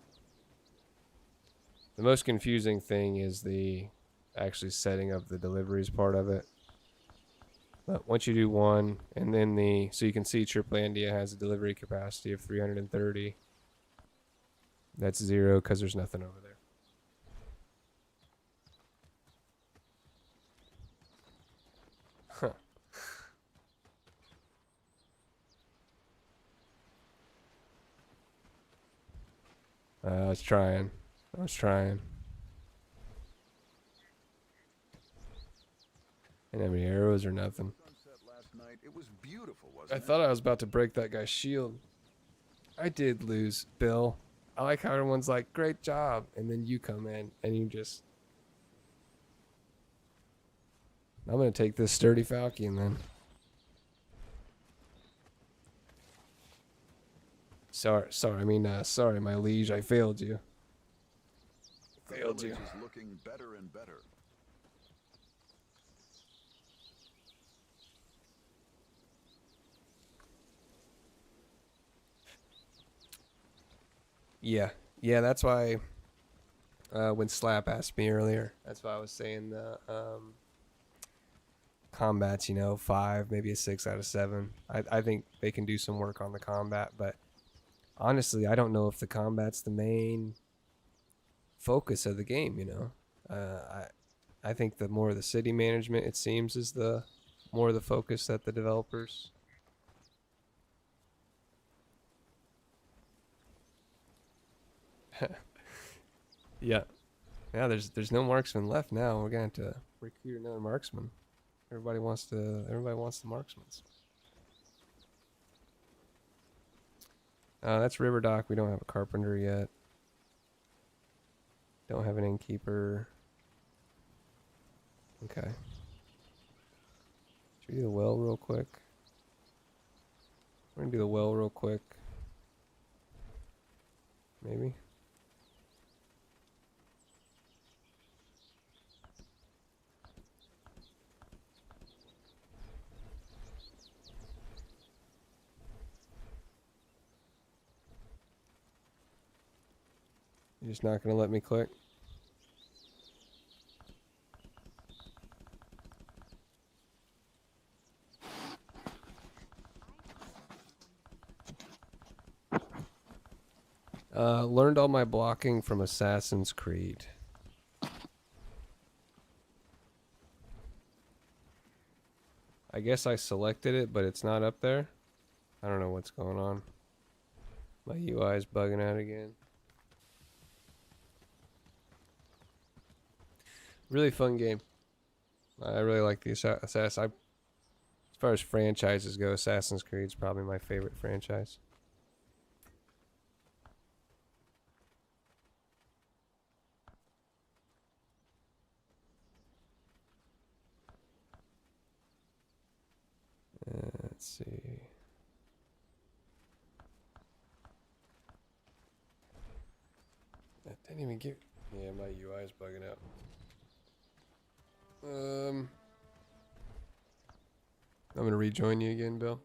The most confusing thing is the actually setting up the deliveries part of it. But once you do one, and then so you can see Triplandia has a delivery capacity of 330. That's 0 because there's nothing over there. Huh. I was trying. Didn't have any arrows or nothing. Sunset last night. It was beautiful, I wasn't it? thought I was about to break that guy's shield. I did lose, Bill. I like how everyone's like, great job. And then you come in and you just... I'm going to take this sturdy falcon then. Sorry, my liege. I failed you. The Failed you. village is looking better and better. Yeah, that's why when Slap asked me earlier, that's why I was saying the combats, 5, maybe a 6 out of 7. I think they can do some work on the combat, but honestly, I don't know if the combat's the main focus of the game, I think the more the city management, it seems, is the more the focus that the developers. Yeah. Yeah, there's no marksman left now. We're gonna have to recruit another marksman. Everybody wants the marksmans. That's River Dock. We don't have a carpenter yet. Don't have an innkeeper. Okay. Should we do the well real quick? We're gonna do the well real quick. Maybe. You're just not gonna let me click? Learned all my blocking from Assassin's Creed. I guess I selected it, but it's not up there. I don't know what's going on. My UI is bugging out again. Really fun game. I really like the Assassin. As far as franchises go, Assassin's Creed is probably my favorite franchise. Let's see. That didn't even give. Yeah, my UI is bugging out. I'm gonna rejoin you again, Bill.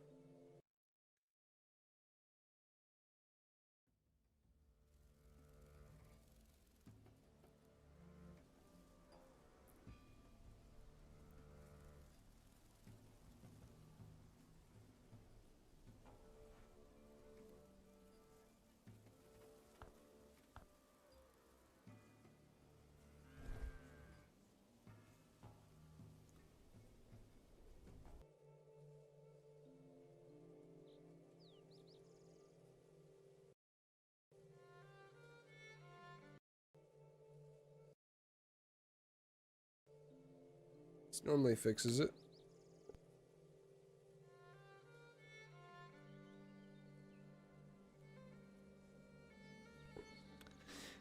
This normally fixes it.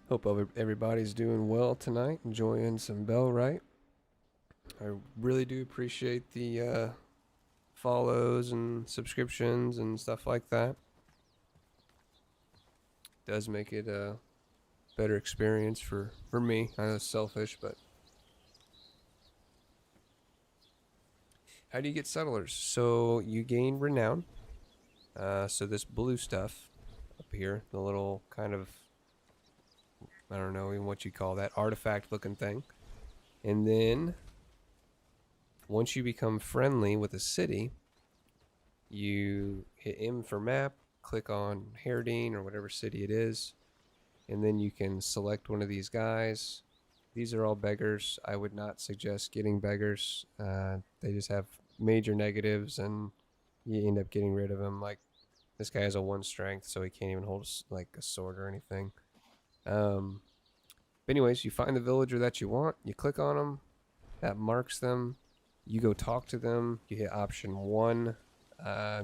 Hope everybody's doing well tonight, enjoying some Bellwright. I really do appreciate the follows and subscriptions and stuff like that. Does make it a better experience for me. I know it's selfish, but how do you get settlers? So you gain renown. So this blue stuff up here, the little kind of, I don't know even what you call that, artifact looking thing. And then once you become friendly with a city, you hit M for map, click on Herdine or whatever city it is, and then you can select one of these guys. These are all beggars. I would not suggest getting beggars. They just have major negatives and you end up getting rid of them. Like this guy has a 1 strength, so he can't even hold like a sword or anything. But anyways, you find the villager that you want, you click on them, that marks them, you go talk to them, you hit option 1,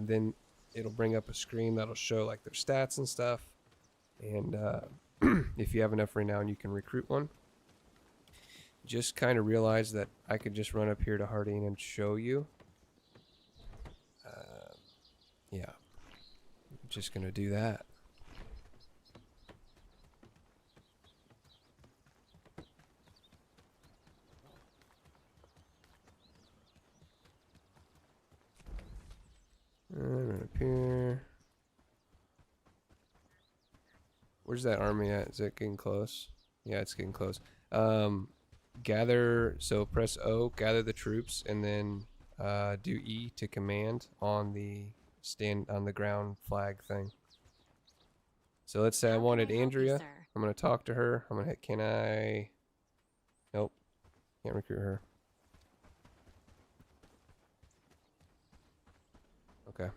then it'll bring up a screen that'll show like their stats and stuff, and if you have enough renown you can recruit one. Just kind of realize that I could just run up here to Harding and show you. Yeah, I'm just gonna do that. Right up here. Where's that army at? Is it getting close? Yeah, it's getting close. Gather, so press O, gather the troops, and then do E to command on the stand on the ground flag thing. So let's say I How can wanted I help you, Andrea. sir? I'm gonna talk to her. I'm gonna hit, can I? Nope. Can't recruit her. Okay.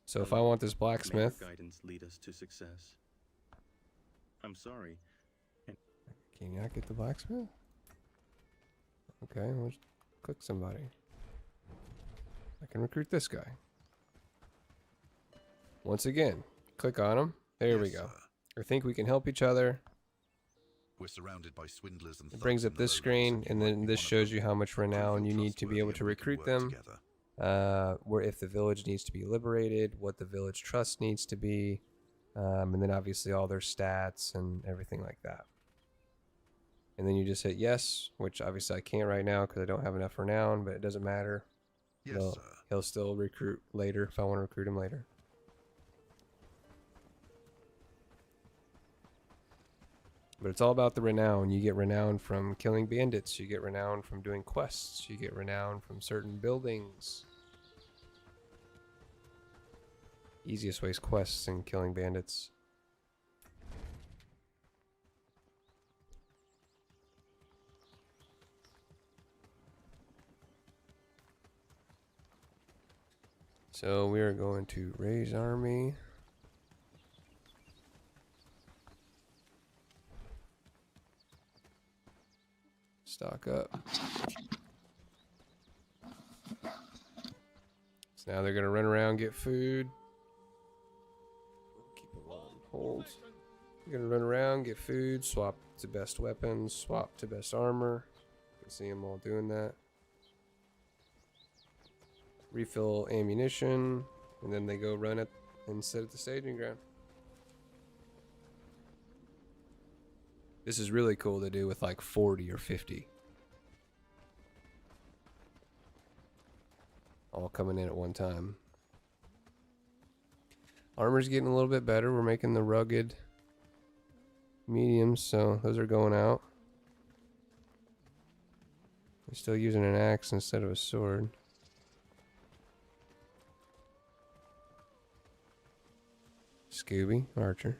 So if I want this blacksmith, May your guidance lead us to success. I'm sorry. can you not get the blacksmith? Okay, let's click somebody. I can recruit this guy. Once again, click on him. There we Yes, go. sir. I think we can help each other. We're surrounded by swindlers and It thugs brings in up the this lowlands, screen, you and might then be this one of shows them. you how much Prove renown you're you need to be able trustworthy to and we can recruit work them. together. Where if the village needs to be liberated, what the village trust needs to be, and then obviously all their stats and everything like that. And then you just hit yes, which obviously I can't right now because I don't have enough renown, but it doesn't matter. Yes, he'll, sir. he'll still recruit later if I want to recruit him later. But it's all about the renown. You get renown from killing bandits. You get renown from doing quests. You get renown from certain buildings. Easiest way is quests and killing bandits. So we are going to raise army. Stock up. So now they're gonna run around, get food. Keep it on hold. They're gonna run around, get food, swap to best weapons, swap to best armor. You can see them all doing that. Refill ammunition, and then they go run it and sit at the staging ground. This is really cool to do with like 40 or 50. All coming in at one time. Armor's getting a little bit better. We're making the rugged mediums, so those are going out. We're still using an axe instead of a sword. Scooby, Archer.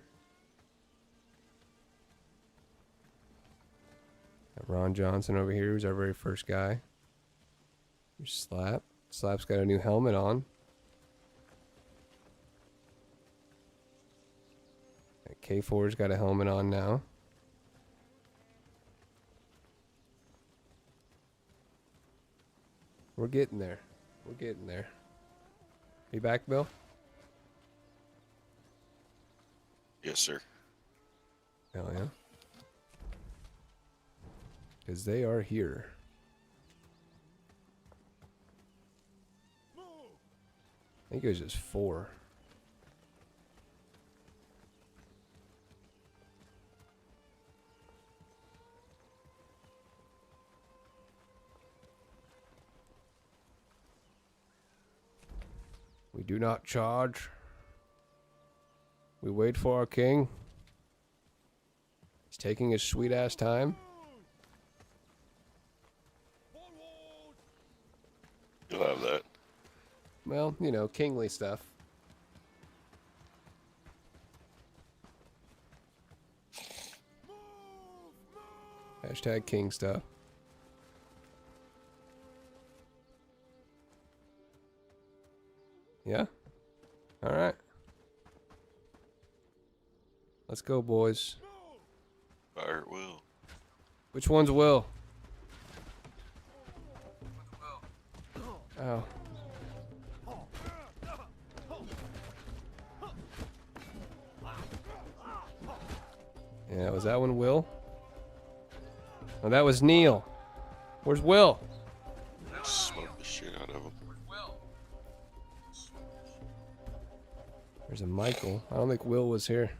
Got Ron Johnson over here, who's our very first guy. Here's Slap. Slap's got a new helmet on. K4's got a helmet on now. We're getting there. We're getting there. You back, Bill? Yes, sir. Hell yeah. Because they are here. I think it was just 4. We do not charge. We wait for our king. He's taking his sweet ass time. You'll have that. Well, you know, kingly stuff. Hashtag king stuff. Yeah? Alright. Let's go, boys. Fire at will. Which one's Will? Oh. Yeah, was that one Will? Oh, that was Neil. Where's Will? Smoke the shit out of him. There's a Michael. I don't think Will was here.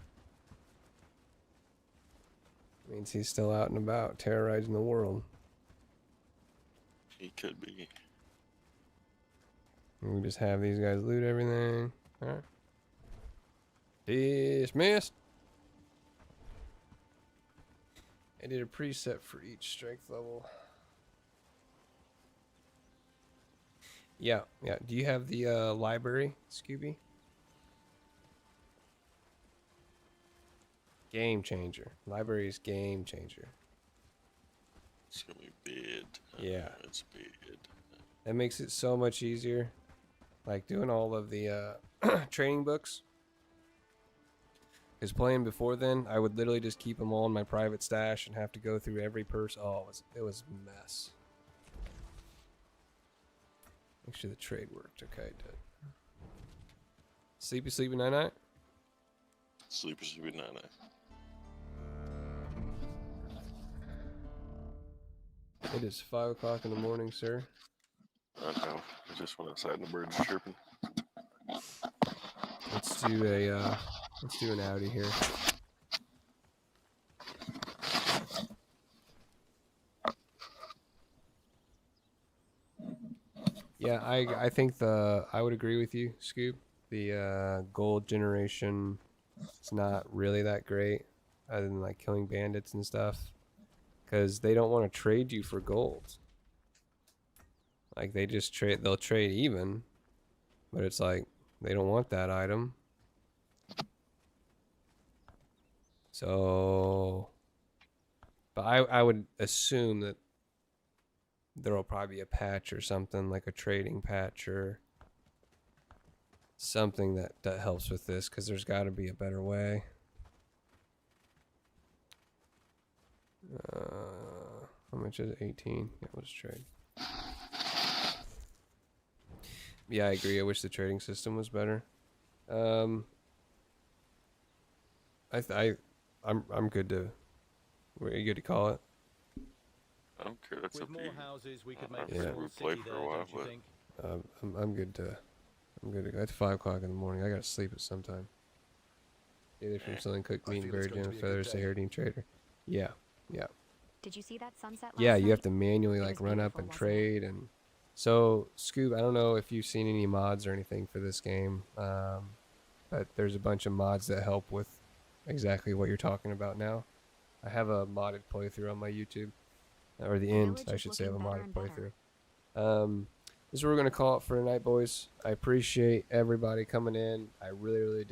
Means he's still out and about, terrorizing the world. He could be. And we just have these guys loot everything. Alright. Dismissed. I did a preset for each strength level. Yeah, yeah. Do you have the library, Scooby? Game changer. Library is game changer. It's gonna be bid. Yeah. It's bid. That makes it so much easier. Like doing all of the training books. Because playing before then, I would literally just keep them all in my private stash and have to go through every person. Oh, it was a mess. Make sure the trade worked. Okay, it did. Sleepy night night. Sleepy night night. It is 5 o'clock in the morning, sir. I know. I just went outside and the birds are chirping. Let's do an Audi here. Yeah, I think I would agree with you, Scoop. The gold generation is not really that great, other than like killing bandits and stuff, because they don't want to trade you for gold. Like they'll trade even, but it's like they don't want that item. So, but I would assume that there'll probably be a patch or something, like a trading patch or something that helps with this, because there's got to be a better way. How much is it? 18. Yeah, let's trade. Yeah, I agree. I wish the trading system was better. I'm good to. Are you good to call it? I don't care. That's With up to more you. houses, we could I make think a we'll small play city for a there, while, don't you but think? I'm good to. I'm good to go. It's 5 o'clock in the morning. I gotta sleep at some time. Either from selling cooked I meat and feel it's berry going to jam be a good feathers to day. Herding Trader. Yeah, yeah. Did you see that sunset last Yeah, you have night? to manually It like was run up beautiful, and wasn't it? trade. And so Scoop, I don't know if you've seen any mods or anything for this game, but there's a bunch of mods that help with exactly what you're talking about now. I have a modded playthrough on my YouTube, or the end, village I is should say, of a looking better modded and better. playthrough. This is what we're gonna call it for tonight, boys. I appreciate everybody coming in. I really, really do.